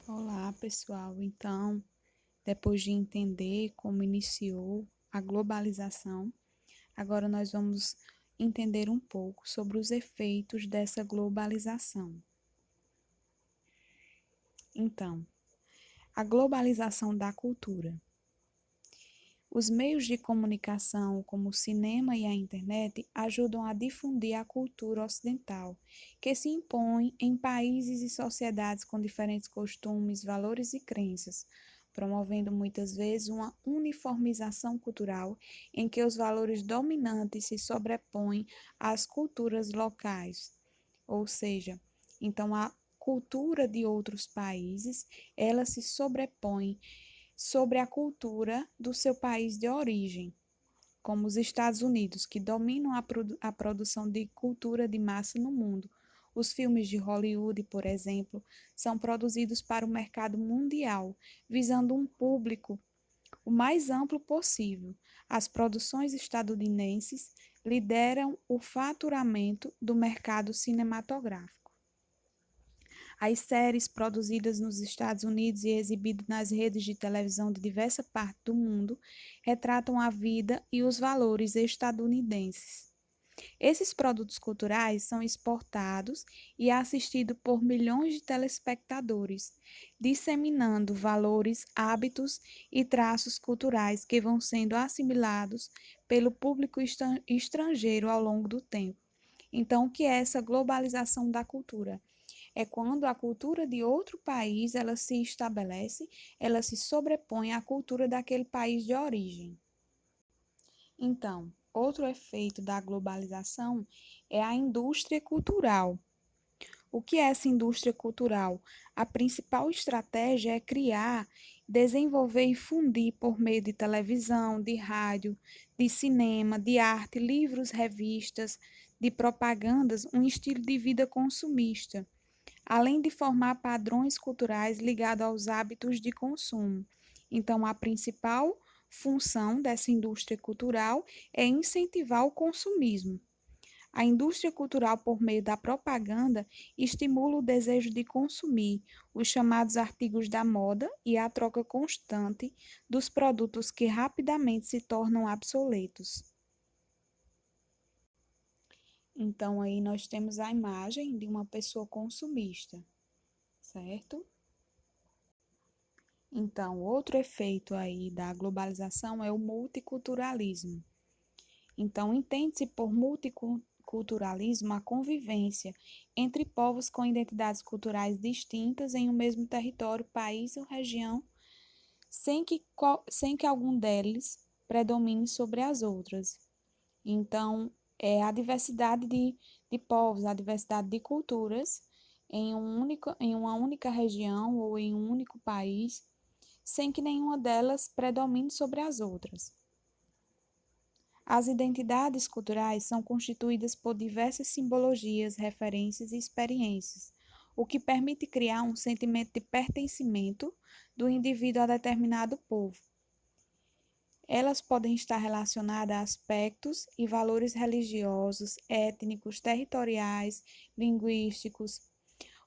Olá, pessoal. Então, depois de entender como iniciou a globalização, agora nós vamos entender um pouco sobre os efeitos dessa globalização. Então, a globalização da cultura. Os meios de comunicação, como o cinema e a internet, ajudam a difundir a cultura ocidental, que se impõe em países e sociedades com diferentes costumes, valores e crenças, promovendo muitas vezes uma uniformização cultural em que os valores dominantes se sobrepõem às culturas locais. Ou seja, então a cultura de outros países, ela se sobrepõe sobre a cultura do seu país de origem, como os Estados Unidos, que dominam a produção de cultura de massa no mundo. Os filmes de Hollywood, por exemplo, são produzidos para o mercado mundial, visando um público o mais amplo possível. As produções estadunidenses lideram o faturamento do mercado cinematográfico. As séries produzidas nos Estados Unidos e exibidas nas redes de televisão de diversas partes do mundo retratam a vida e os valores estadunidenses. Esses produtos culturais são exportados e assistidos por milhões de telespectadores, disseminando valores, hábitos e traços culturais que vão sendo assimilados pelo público estrangeiro ao longo do tempo. Então, o que é essa globalização da cultura? É quando a cultura de outro país ela se estabelece, ela se sobrepõe à cultura daquele país de origem. Então, outro efeito da globalização é a indústria cultural. O que é essa indústria cultural? A principal estratégia é criar, desenvolver e fundir por meio de televisão, de rádio, de cinema, de arte, livros, revistas, de propagandas, um estilo de vida consumista, além de formar padrões culturais ligados aos hábitos de consumo. Então, a principal função dessa indústria cultural é incentivar o consumismo. A indústria cultural, por meio da propaganda, estimula o desejo de consumir os chamados artigos da moda e a troca constante dos produtos que rapidamente se tornam obsoletos. Então, aí nós temos a imagem de uma pessoa consumista, certo? Então, outro efeito aí da globalização é o multiculturalismo. Então, entende-se por multiculturalismo a convivência entre povos com identidades culturais distintas em um mesmo território, país ou região, sem que algum deles predomine sobre as outras. Então, é a diversidade de povos, a diversidade de culturas em uma única região ou em um único país, sem que nenhuma delas predomine sobre as outras. As identidades culturais são constituídas por diversas simbologias, referências e experiências, o que permite criar um sentimento de pertencimento do indivíduo a determinado povo. Elas podem estar relacionadas a aspectos e valores religiosos, étnicos, territoriais, linguísticos.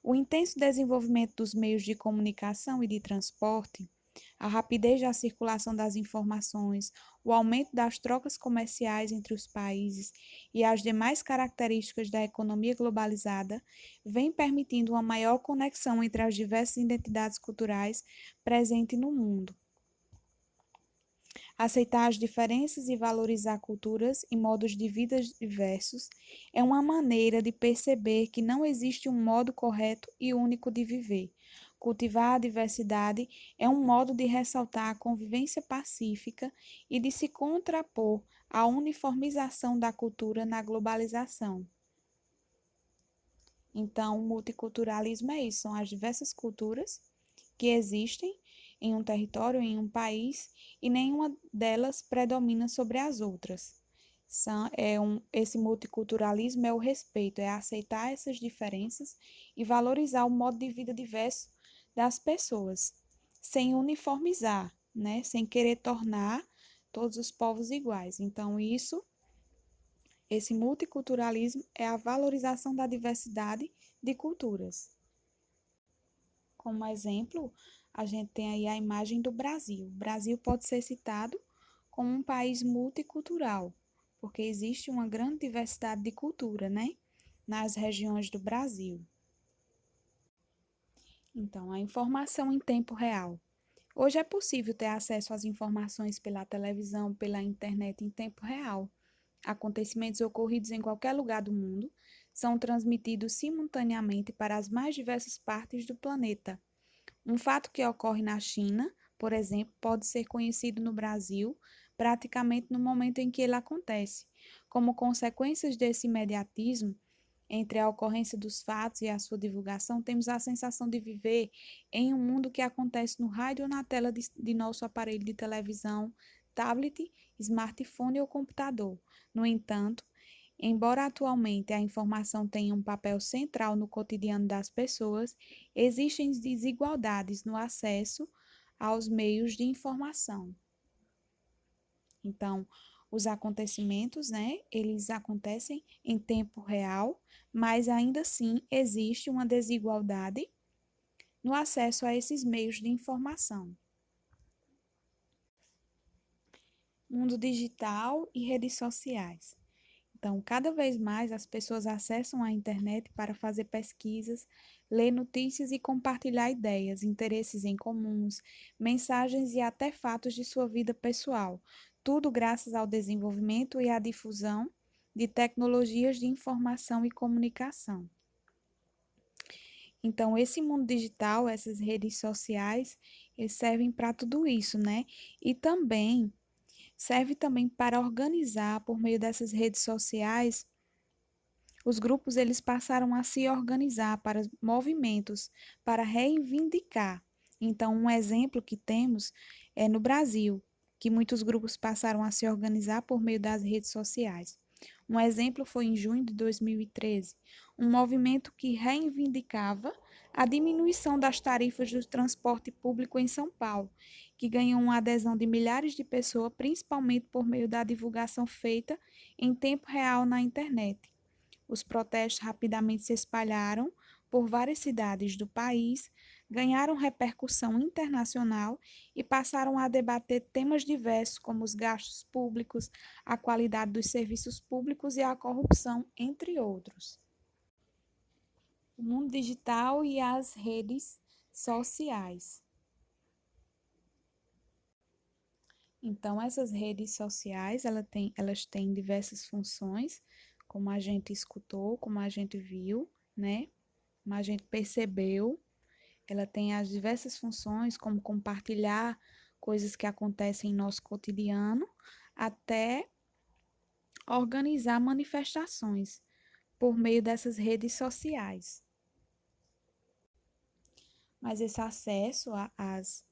O intenso desenvolvimento dos meios de comunicação e de transporte, a rapidez da circulação das informações, o aumento das trocas comerciais entre os países e as demais características da economia globalizada vêm permitindo uma maior conexão entre as diversas identidades culturais presentes no mundo. Aceitar as diferenças e valorizar culturas e modos de vida diversos é uma maneira de perceber que não existe um modo correto e único de viver. Cultivar a diversidade é um modo de ressaltar a convivência pacífica e de se contrapor à uniformização da cultura na globalização. Então, o multiculturalismo é isso, são as diversas culturas que existem em um território, em um país, e nenhuma delas predomina sobre as outras. Esse multiculturalismo é o respeito, é aceitar essas diferenças e valorizar o modo de vida diverso das pessoas, sem uniformizar, né? Sem querer tornar todos os povos iguais. Então, esse multiculturalismo é a valorização da diversidade de culturas. Como exemplo, a gente tem aí a imagem do Brasil. O Brasil pode ser citado como um país multicultural, porque existe uma grande diversidade de cultura, né, nas regiões do Brasil. Então, a informação em tempo real. Hoje é possível ter acesso às informações pela televisão, pela internet em tempo real. Acontecimentos ocorridos em qualquer lugar do mundo são transmitidos simultaneamente para as mais diversas partes do planeta. Um fato que ocorre na China, por exemplo, pode ser conhecido no Brasil praticamente no momento em que ele acontece. Como consequências desse imediatismo, entre a ocorrência dos fatos e a sua divulgação, temos a sensação de viver em um mundo que acontece no rádio ou na tela de nosso aparelho de televisão, tablet, smartphone ou computador. No entanto, embora atualmente a informação tenha um papel central no cotidiano das pessoas, existem desigualdades no acesso aos meios de informação. Então, os acontecimentos, né, eles acontecem em tempo real, mas ainda assim existe uma desigualdade no acesso a esses meios de informação. Mundo digital e redes sociais. Então, cada vez mais as pessoas acessam a internet para fazer pesquisas, ler notícias e compartilhar ideias, interesses em comuns, mensagens e até fatos de sua vida pessoal. Tudo graças ao desenvolvimento e à difusão de tecnologias de informação e comunicação. Então, esse mundo digital, essas redes sociais, eles servem para tudo isso, né? E também serve também para organizar por meio dessas redes sociais. Os grupos eles passaram a se organizar para movimentos para reivindicar. Então, um exemplo que temos é no Brasil, que muitos grupos passaram a se organizar por meio das redes sociais. Um exemplo foi em junho de 2013, um movimento que reivindicava a diminuição das tarifas do transporte público em São Paulo, que ganhou uma adesão de milhares de pessoas, principalmente por meio da divulgação feita em tempo real na internet. Os protestos rapidamente se espalharam por várias cidades do país, ganharam repercussão internacional e passaram a debater temas diversos como os gastos públicos, a qualidade dos serviços públicos e a corrupção, entre outros. O mundo digital e as redes sociais. Então, essas redes sociais, elas têm diversas funções, como a gente escutou, como a gente viu, né? Como a gente percebeu. Ela tem as diversas funções, como compartilhar coisas que acontecem em nosso cotidiano, até organizar manifestações por meio dessas redes sociais. Mas esse acesso às,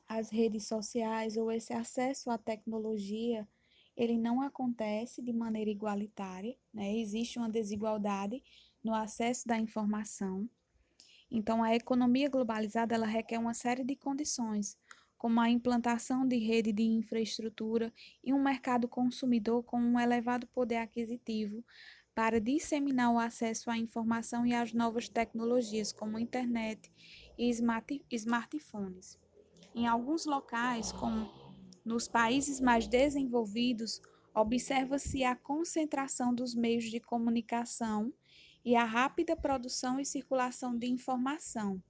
às redes sociais ou esse acesso à tecnologia, ele não acontece de maneira igualitária, né? Existe uma desigualdade no acesso da informação. Então, a economia globalizada ela requer uma série de condições, como a implantação de rede de infraestrutura e um mercado consumidor com um elevado poder aquisitivo para disseminar o acesso à informação e às novas tecnologias, como internet e smartphones. Em alguns locais, como nos países mais desenvolvidos, observa-se a concentração dos meios de comunicação e a rápida produção e circulação de informação.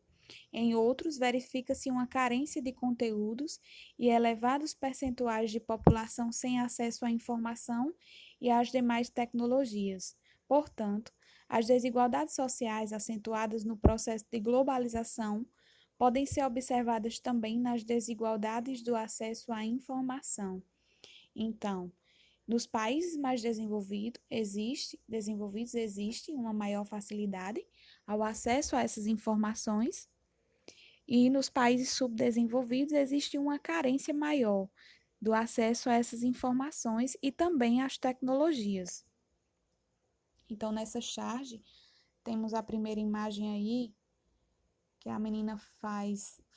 Em outros, verifica-se uma carência de conteúdos e elevados percentuais de população sem acesso à informação e às demais tecnologias. Portanto, as desigualdades sociais acentuadas no processo de globalização podem ser observadas também nas desigualdades do acesso à informação. Então, nos países mais desenvolvidos existe uma maior facilidade ao acesso a essas informações e nos países subdesenvolvidos existe uma carência maior do acesso a essas informações e também às tecnologias. Então, nessa charge, temos a primeira imagem aí, que a menina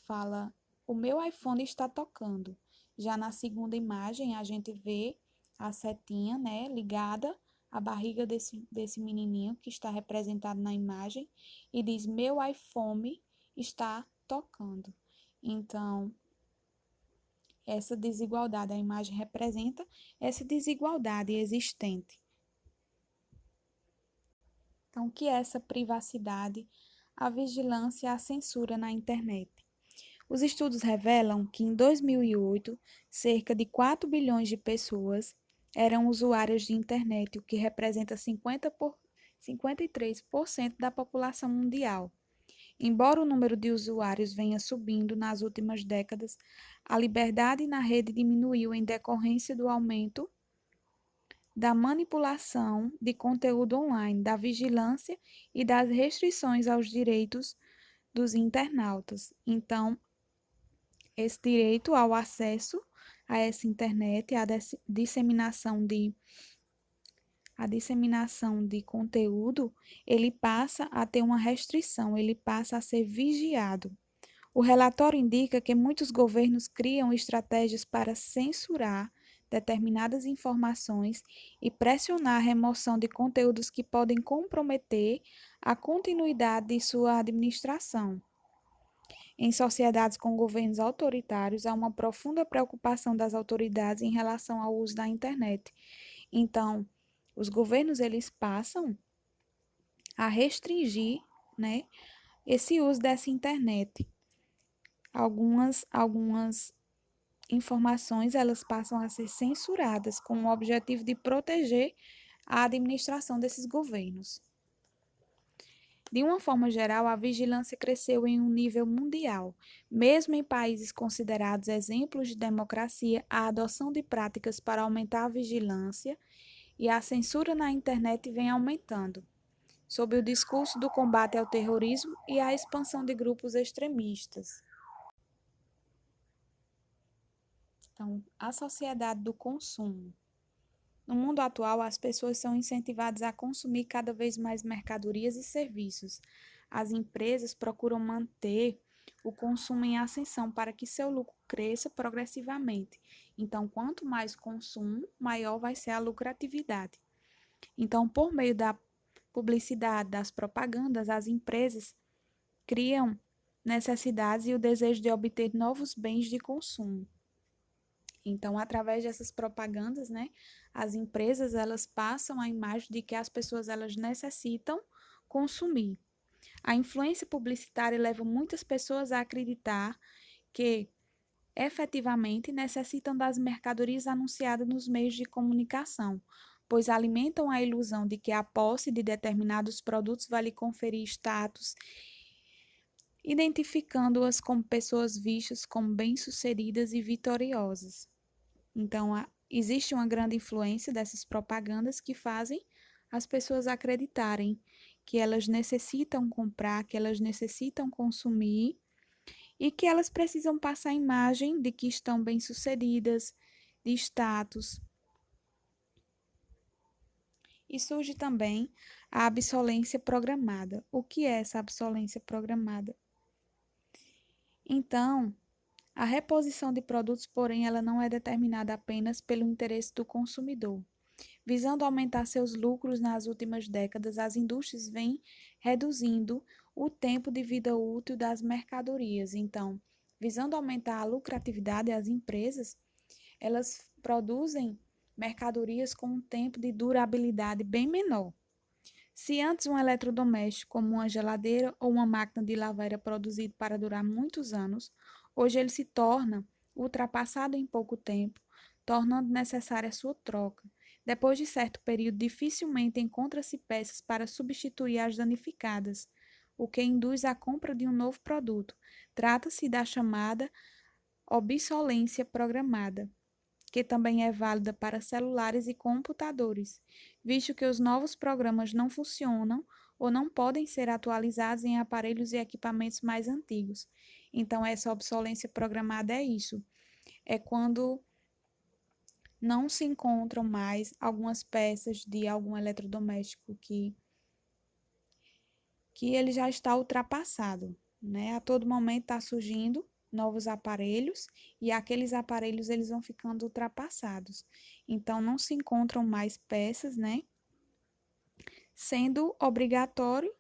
fala, o meu iPhone está tocando. Já na segunda imagem, a gente vê a setinha, né, ligada a barriga desse menininho que está representado na imagem e diz: Meu iPhone está tocando. Então, essa desigualdade, a imagem representa essa desigualdade existente. Então, o que é essa privacidade, a vigilância e a censura na internet? Os estudos revelam que em 2008, cerca de 4 bilhões de pessoas eram usuárias de internet, o que representa 53% da população mundial. Embora o número de usuários venha subindo nas últimas décadas, a liberdade na rede diminuiu em decorrência do aumento da manipulação de conteúdo online, da vigilância e das restrições aos direitos dos internautas. Então, esse direito ao acesso a essa internet, a disseminação de conteúdo, ele passa a ter uma restrição, ele passa a ser vigiado. O relatório indica que muitos governos criam estratégias para censurar determinadas informações e pressionar a remoção de conteúdos que podem comprometer a continuidade de sua administração. Em sociedades com governos autoritários, há uma profunda preocupação das autoridades em relação ao uso da internet. Então, os governos eles passam a restringir, né, esse uso dessa internet. Algumas informações elas passam a ser censuradas com o objetivo de proteger a administração desses governos. De uma forma geral, a vigilância cresceu em um nível mundial. Mesmo em países considerados exemplos de democracia, a adoção de práticas para aumentar a vigilância e a censura na internet vem aumentando, sob o discurso do combate ao terrorismo e à expansão de grupos extremistas. Então, a sociedade do consumo. No mundo atual, as pessoas são incentivadas a consumir cada vez mais mercadorias e serviços. As empresas procuram manter o consumo em ascensão para que seu lucro cresça progressivamente. Então, quanto mais consumo, maior vai ser a lucratividade. Então, por meio da publicidade, das propagandas, as empresas criam necessidades e o desejo de obter novos bens de consumo. Então, através dessas propagandas, né, as empresas elas passam a imagem de que as pessoas elas necessitam consumir. A influência publicitária leva muitas pessoas a acreditar que efetivamente necessitam das mercadorias anunciadas nos meios de comunicação, pois alimentam a ilusão de que a posse de determinados produtos vai lhe conferir status, identificando-as como pessoas vistas como bem-sucedidas e vitoriosas. Então, existe uma grande influência dessas propagandas que fazem as pessoas acreditarem que elas necessitam comprar, que elas necessitam consumir e que elas precisam passar a imagem de que estão bem-sucedidas, de status. E surge também a obsolescência programada. O que é essa obsolescência programada? Então, a reposição de produtos, porém, ela não é determinada apenas pelo interesse do consumidor. Visando aumentar seus lucros nas últimas décadas, as indústrias vêm reduzindo o tempo de vida útil das mercadorias. Então, visando aumentar a lucratividade, as empresas, elas produzem mercadorias com um tempo de durabilidade bem menor. Se antes um eletrodoméstico, como uma geladeira ou uma máquina de lavar, era produzido para durar muitos anos, hoje ele se torna ultrapassado em pouco tempo, tornando necessária a sua troca. Depois de certo período, dificilmente encontra-se peças para substituir as danificadas, o que induz à compra de um novo produto. Trata-se da chamada obsolescência programada, que também é válida para celulares e computadores, visto que os novos programas não funcionam ou não podem ser atualizados em aparelhos e equipamentos mais antigos. Então, essa obsolescência programada é isso. É quando não se encontram mais algumas peças de algum eletrodoméstico que ele já está ultrapassado, né? A todo momento está surgindo novos aparelhos e aqueles aparelhos eles vão ficando ultrapassados. Então não se encontram mais peças, né, sendo obrigatório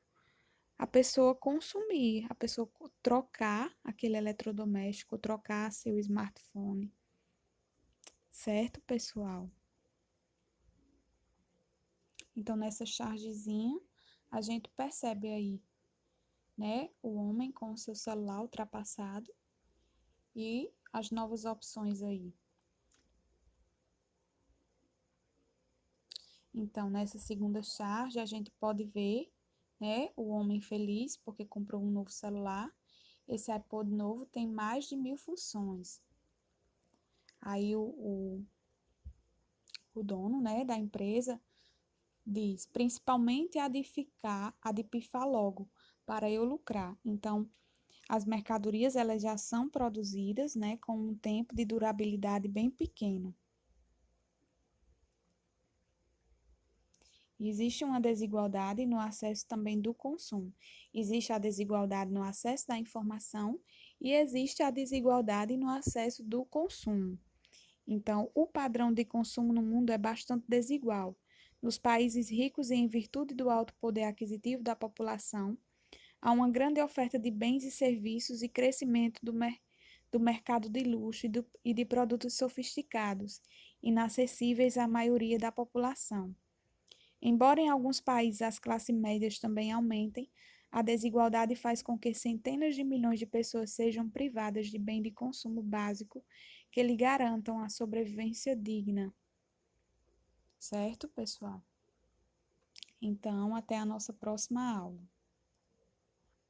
a pessoa consumir, a pessoa trocar aquele eletrodoméstico, trocar seu smartphone. Certo, pessoal? Então, nessa chargezinha, a gente percebe aí, né, o homem com o seu celular ultrapassado e as novas opções aí. Então, nessa segunda charge, a gente pode ver, né, o homem feliz porque comprou um novo celular. Esse iPod novo tem mais de 1000 funções. Aí o dono, né, da empresa diz, principalmente a de pifar logo, para eu lucrar. Então, as mercadorias elas já são produzidas, né, com um tempo de durabilidade bem pequeno. Existe uma desigualdade no acesso também do consumo. Existe a desigualdade no acesso da informação e existe a desigualdade no acesso do consumo. Então, o padrão de consumo no mundo é bastante desigual. Nos países ricos e em virtude do alto poder aquisitivo da população, há uma grande oferta de bens e serviços e crescimento do mercado de luxo e de produtos sofisticados, inacessíveis à maioria da população. Embora em alguns países as classes médias também aumentem, a desigualdade faz com que centenas de milhões de pessoas sejam privadas de bem de consumo básico que lhe garantam a sobrevivência digna. Certo, pessoal? Então, até a nossa próxima aula.